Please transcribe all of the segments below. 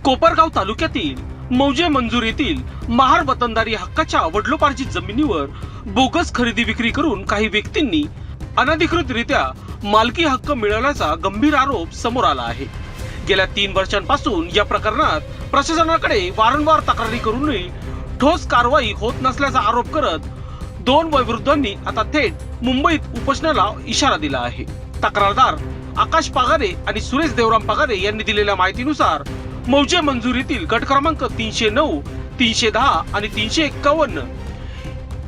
कोपरगाव तालुक्यातील मौजे मंजूर येथील महार वतनदारी हक्काच्या वडिलोपार्जित जमिनीवर बोगस खरेदी विक्री करून काही व्यक्तींनी अनधिकृतरित्या मालकी हक्क मिळवल्याचा गंभीर आरोप समोर आला आहे। गेल्या 3 वर्षांपासून या प्रकरणात प्रशासनाकडे वारंवार तक्रारी करूनही ठोस कारवाई होत नसल्याचा आरोप करत 2 वयोवृद्धांनी आता थेट मुंबईत उपोषणाला इशारा दिला आहे। तक्रारदार आकाश पगारे आणि सुरेश देवराम पगारे यांनी दिलेल्या माहितीनुसार मौजे मंजुरीतील गट क्रमांक 309, 310 आणि 351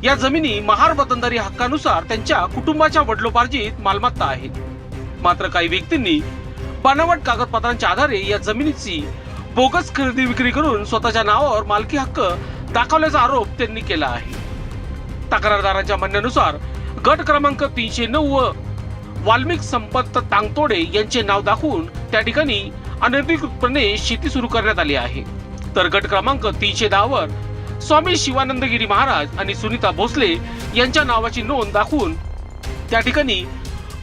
या जमिनी महार वतनदारी हक्कानुसार त्यांच्या कुटुंबाच्या वडिलोपार्जित मालमत्ता आहेत। मात्र काही व्यक्तींनी बनावट कागदपत्रांच्या आधारे या जमिनीची बोगस खरेदी विक्री करून स्वतःच्या नावावर मालकी हक्क दाखवल्याचा आरोप त्यांनी केला आहे। तक्रारदारांच्या म्हणण्यानुसार गट क्रमांक 309 व वाल्मिक संपत तांगतोडे यांचे नाव दाखवून त्या ठिकाणी अनधिकृतपणे शेती सुरू करण्यात आली आहे, तर गट क्रमांक 310 वर स्वामी शिवानंदगिरी महाराज आणि सुनीता भोसले यांच्या नावाची नोंद दाखवून त्या ठिकाणी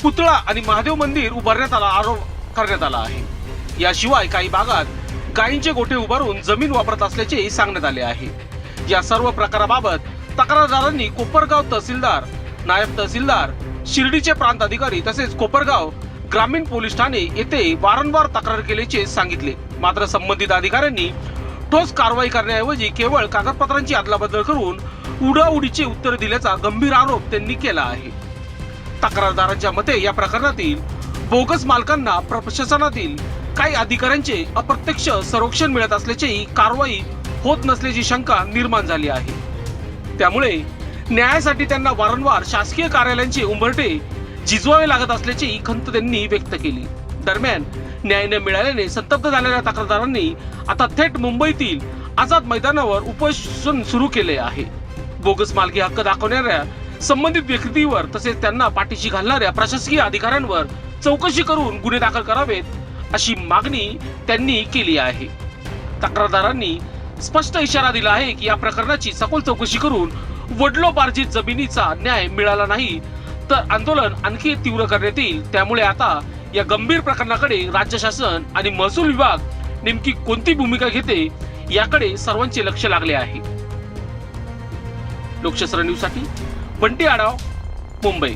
पुतळा आणि महादेव मंदिर उभारण्यात आरोप करण्यात आला आहे। याशिवाय काही भागात गायींचे गोठे उभारून जमीन वापरत असल्याचे सांगण्यात आले आहे। या सर्व प्रकाराबाबत तक्रारदारांनी कोपरगाव तहसीलदार, नायब तहसीलदार, शिर्डीचे प्रांत अधिकारी तसेच कोपरगाव ग्रामीण पोलीस ठाणे येथे वारंवार तक्रार केल्याचे सांगितले। मात्र संबंधित अधिकाऱ्यांनी ठोस कारवाई करण्याऐवजी केवळ कागदपत्रांची अदलाबदल करून उडाउडीचे उत्तर दिल्याचा गंभीर आरोप त्यांनी केला आहे। तक्रारदारांच्या मते या प्रकरणातील बोगस मालकांना प्रशासनातील काही अधिकाऱ्यांचे अप्रत्यक्ष संरक्षण मिळत असल्याची कारवाई होत नसल्याची शंका निर्माण झाली आहे। त्यामुळे न्यायासाठी त्यांना वारंवार शासकीय कार्यालयांचे उंबरठे झिजवावे लागत असल्याची खंत त्यांनी व्यक्त केली। दरम्यान न्याय न मिळाल्याने संतप्त झालेल्या तक्रारदारांनी आता थेट मुंबईतील आझाद मैदानावर उपोषण सुरू केले आहे। बोगस मालकी हक्क दाखवणाऱ्या संबंधित व्यक्तीवर तसेच त्यांना पाठीशी घालणाऱ्या प्रशासकीय अधिकाऱ्यांवर चौकशी करून गुन्हे दाखल करावेत अशी मागणी त्यांनी केली आहे। तक्रारदारांनी स्पष्ट इशारा दिला आहे की या प्रकरणाची सखोल चौकशी करून वडिलोपार्जित जमिनीचा न्याय मिळाला नाही तर आंदोलन आणखी तीव्र करण्यात येईल। त्यामुळे आता या गंभीर प्रकरणाकडे राज्य शासन आणि महसूल विभाग नेमकी कोणती भूमिका घेते याकडे सर्वांचे लक्ष लागले आहे। लोकशास्त्र न्यूज साठी बंटी आढाव, मुंबई।